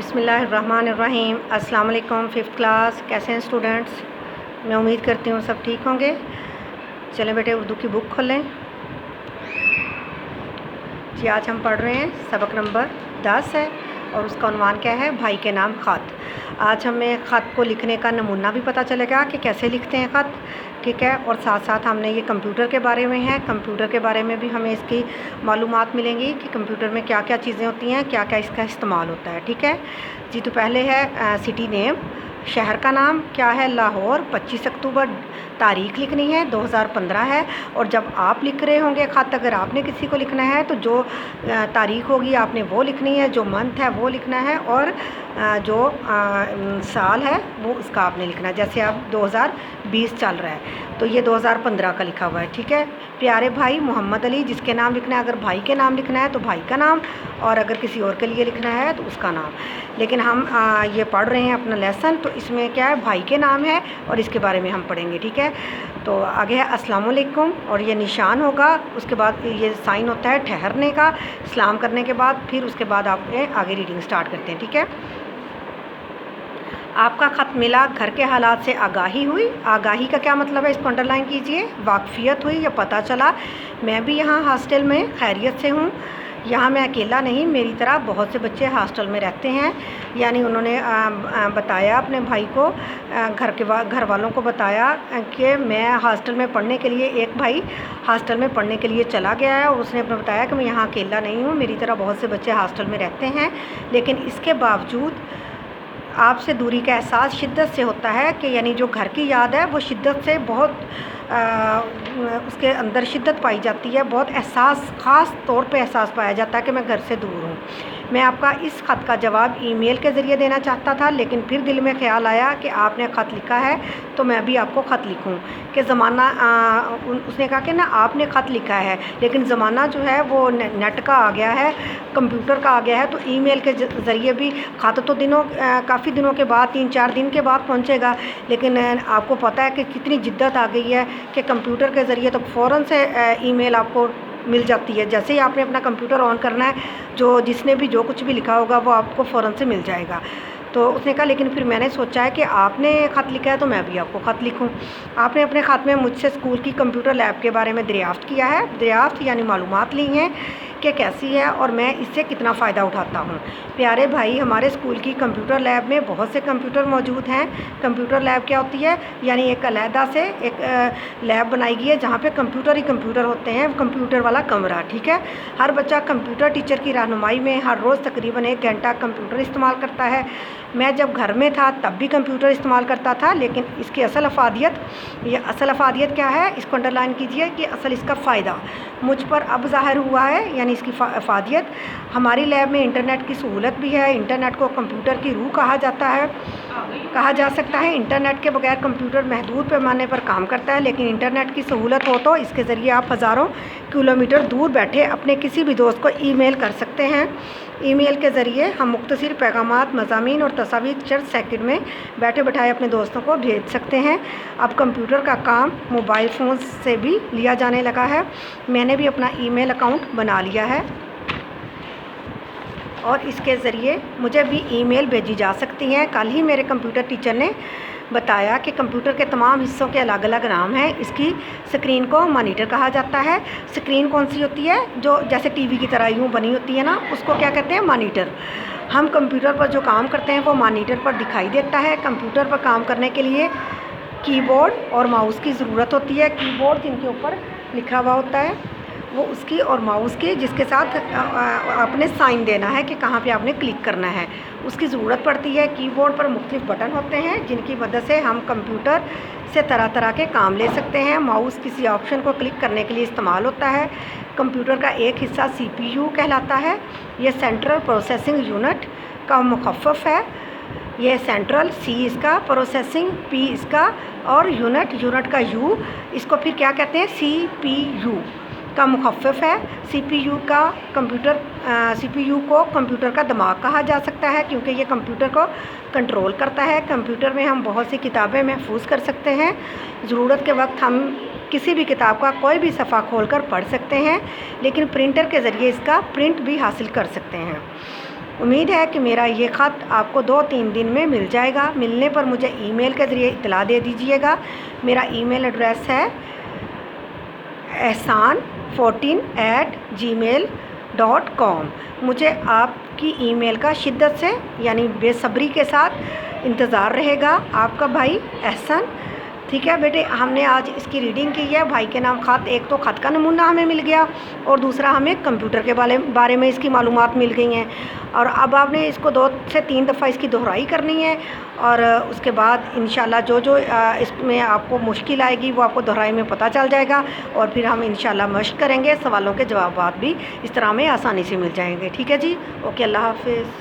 بسم اللہ الرحمن الرحیم۔ السلام علیکم، 5th کلاس، کیسے ہیں اسٹوڈنٹس؟ میں امید کرتی ہوں سب ٹھیک ہوں گے۔ چلیں بیٹے اردو کی بک کھولیں جی۔ آج ہم پڑھ رہے ہیں سبق نمبر 10 ہے اور اس کا عنوان کیا ہے؟ بھائی کے نام خط۔ آج ہمیں خط کو لکھنے کا نمونہ بھی پتہ چلے گا کہ کیسے لکھتے ہیں خط، ٹھیک ہے؟ اور ساتھ ساتھ ہم نے یہ کمپیوٹر کے بارے میں ہے، کمپیوٹر کے بارے میں بھی ہمیں اس کی معلومات ملیں گی کہ کمپیوٹر میں کیا کیا چیزیں ہوتی ہیں، کیا کیا اس کا استعمال ہوتا ہے، ٹھیک ہے جی۔ تو پہلے ہے سٹی نیم، شہر کا نام کیا ہے؟ لاہور۔ 25 اکتوبر تاریخ لکھنی ہے، 2015 ہے۔ اور جب آپ لکھ رہے ہوں گے خط، اگر آپ نے کسی کو لکھنا ہے تو جو تاریخ ہوگی آپ نے وہ لکھنی ہے، جو منتھ ہے وہ لکھنا ہے، اور جو سال ہے وہ اس کا آپ نے لکھنا ہے۔ جیسے اب 2020 چل رہا ہے تو یہ 2015 کا لکھا ہوا ہے، ٹھیک ہے۔ پیارے بھائی محمد علی، جس کے نام لکھنا ہے، اگر بھائی کے نام لکھنا ہے تو بھائی کا نام، اور اگر کسی اور کے لیے لکھنا ہے تو اس کا نام۔ لیکن ہم یہ پڑھ رہے ہیں اپنا لیسن، تو اس میں کیا ہے؟ بھائی کے نام ہے اور اس کے بارے میں ہم پڑھیں گے، ٹھیک ہے۔ تو آگے ہے السلام علیکم، اور یہ نشان ہوگا، اس کے بعد یہ سائن ہوتا ہے ٹھہرنے کا، سلام کرنے کے بعد، پھر اس کے بعد آپ آگے ریڈنگ سٹارٹ کرتے ہیں، ٹھیک ہے۔ آپ کا خط ملا، گھر کے حالات سے آگاہی ہوئی۔ آگاہی کا کیا مطلب ہے؟ اس کو انڈر لائن کیجئے۔ واقفیت ہوئی یا پتہ چلا۔ میں بھی یہاں ہاسٹل میں خیریت سے ہوں، یہاں میں اکیلا نہیں، میری طرح بہت سے بچے ہاسٹل میں رہتے ہیں۔ یعنی انہوں نے بتایا اپنے بھائی کو، گھر والوں کو بتایا کہ میں ہاسٹل میں پڑھنے کے لیے، ایک بھائی ہاسٹل میں پڑھنے کے لیے چلا گیا ہے، اور اس نے اپنے بتایا کہ میں یہاں اکیلا نہیں ہوں، میری طرح بہت سے بچے ہاسٹل میں رہتے ہیں، لیکن اس کے باوجود آپ سے دوری کا احساس شدت سے ہوتا ہے، کہ یعنی جو گھر کی یاد ہے وہ شدت سے بہت اس کے اندر شدت پائی جاتی ہے، بہت احساس، خاص طور پہ احساس پایا جاتا ہے کہ میں گھر سے دور ہوں۔ میں آپ کا اس خط کا جواب ای میل کے ذریعے دینا چاہتا تھا، لیکن پھر دل میں خیال آیا کہ آپ نے خط لکھا ہے تو میں بھی آپ کو خط لکھوں، کہ زمانہ اس نے کہا کہ نا آپ نے خط لکھا ہے، لیکن زمانہ جو ہے وہ نیٹ کا آ گیا ہے، کمپیوٹر کا آ گیا ہے، تو ای میل کے ذریعے بھی خط تو کافی دنوں کے بعد، 3-4 دن کے بعد پہنچے گا، لیکن آپ کو پتہ ہے کہ کتنی جدت آ گئی ہے کہ کمپیوٹر کے ذریعے تو فوراً سے ای میل آپ کو مل جاتی ہے۔ جیسے ہی آپ نے اپنا کمپیوٹر آن کرنا ہے، جس نے بھی جو کچھ بھی لکھا ہوگا وہ آپ کو فوراً سے مل جائے گا۔ تو اس نے کہا لیکن پھر میں نے سوچا ہے کہ آپ نے خط لکھا ہے تو میں بھی آپ کو خط لکھوں۔ آپ نے اپنے خط میں مجھ سے اسکول کی کمپیوٹر لیب کے بارے میں دریافت کیا ہے، دریافت یعنی معلومات لی ہیں کہ کیسی ہے اور میں اس سے کتنا فائدہ اٹھاتا ہوں۔ پیارے بھائی، ہمارے اسکول کی کمپیوٹر لیب میں بہت سے کمپیوٹر موجود ہیں۔ کمپیوٹر لیب کیا ہوتی ہے؟ یعنی ایک علیحدہ سے ایک لیب بنائی گئی ہے جہاں پہ کمپیوٹر ہی کمپیوٹر ہوتے ہیں، کمپیوٹر والا کمرہ، ٹھیک ہے۔ ہر بچہ کمپیوٹر ٹیچر کی رہنمائی میں ہر روز تقریباً 1 گھنٹہ کمپیوٹر استعمال کرتا ہے۔ میں جب گھر میں تھا تب بھی کمپیوٹر استعمال کرتا تھا، لیکن اس کی اصل افادیت کیا ہے؟ اس کو انڈر لائن کیجئے کہ اصل اس کا فائدہ مجھ پر اب ظاہر ہوا ہے، یعنی اس کی افادیت۔ ہماری لیب میں انٹرنیٹ کی سہولت بھی ہے۔ انٹرنیٹ کو کمپیوٹر کی روح کہا جا سکتا ہے۔ انٹرنیٹ کے بغیر کمپیوٹر محدود پیمانے پر کام کرتا ہے، لیکن انٹرنیٹ کی سہولت ہو تو اس کے ذریعے آپ ہزاروں کلومیٹر دور بیٹھے اپنے کسی بھی دوست کو ای میل کر سکتے ہیں۔ ای میل کے ذریعے ہم مختصر پیغامات، مضامین اور تصاویر چند سیکنڈ میں بیٹھے بٹھائے اپنے دوستوں کو بھیج سکتے ہیں۔ اب کمپیوٹر کا کام موبائل فون سے بھی لیا جانے لگا ہے۔ میں نے بھی اپنا ای میل اکاؤنٹ بنا لیا ہے اور اس کے ذریعے مجھے بھی ای میل بھیجی جا سکتی ہیں۔ کل ہی میرے کمپیوٹر ٹیچر نے بتایا کہ کمپیوٹر کے تمام حصوں کے الگ الگ نام ہیں۔ اس کی اسکرین کو مانیٹر کہا جاتا ہے۔ اسکرین کون سی ہوتی ہے؟ جو جیسے ٹی وی کی طرح یوں بنی ہوتی ہے نا، اس کو کیا کہتے ہیں؟ مانیٹر۔ ہم کمپیوٹر پر جو کام کرتے ہیں وہ مانیٹر پر دکھائی دیتا ہے۔ کمپیوٹر پر کام کرنے کے لیے کی بورڈ اور ماؤس کی ضرورت ہوتی ہے۔ کی بورڈ جن کے اوپر لکھا ہوا ہوتا ہے وہ اس کی، اور ماؤس کی جس کے ساتھ آپ نے سائن دینا ہے کہ کہاں پہ آپ نے کلک کرنا ہے، اس کی ضرورت پڑتی ہے۔ کی بورڈ پر مختلف بٹن ہوتے ہیں جن کی مدد سے ہم کمپیوٹر سے طرح طرح کے کام لے سکتے ہیں۔ ماؤس کسی آپشن کو کلک کرنے کے لیے استعمال ہوتا ہے۔ کمپیوٹر کا ایک حصہ سی پی یو کہلاتا ہے۔ یہ سینٹرل پروسیسنگ یونٹ کا مخفف ہے۔ یہ سینٹرل، سی اس کا، پروسیسنگ، پی اس کا، اور یونٹ کا یو، اس کو پھر کیا کہتے ہیں؟ سی پی یو کا مخفف ہے۔ سی پی یو کو کمپیوٹر کا دماغ کہا جا سکتا ہے، کیونکہ یہ کمپیوٹر کو کنٹرول کرتا ہے۔ کمپیوٹر میں ہم بہت سی کتابیں محفوظ کر سکتے ہیں۔ ضرورت کے وقت ہم کسی بھی کتاب کا کوئی بھی صفحہ کھول کر پڑھ سکتے ہیں، لیکن پرنٹر کے ذریعے اس کا پرنٹ بھی حاصل کر سکتے ہیں۔ امید ہے کہ میرا یہ خط آپ کو 2-3 دن میں مل جائے گا۔ ملنے پر مجھے ای میل کے ذریعے اطلاع دے دیجیے گا۔ میرا ای میل ایڈریس ہے ehsan14@gmail.com۔ مجھے آپ کی ای میل کا شدت سے یعنی بے صبری کے ساتھ انتظار رہے گا۔ آپ کا بھائی احسن۔ ٹھیک ہے بیٹے، ہم نے آج اس کی ریڈنگ کی ہے۔ بھائی کے نام خط، ایک تو خط کا نمونہ ہمیں مل گیا اور دوسرا ہمیں کمپیوٹر کے بارے میں اس کی معلومات مل گئی ہیں، اور اب آپ نے اس کو 2 سے 3 دفعہ اس کی دہرائی کرنی ہے، اور اس کے بعد انشاءاللہ جو اس میں آپ کو مشکل آئے گی وہ آپ کو دہرائی میں پتہ چل جائے گا، اور پھر ہم انشاءاللہ مشق کریں گے، سوالوں کے جوابات بھی اس طرح میں آسانی سے مل جائیں گے۔ ٹھیک ہے جی، اوکے، اللہ حافظ۔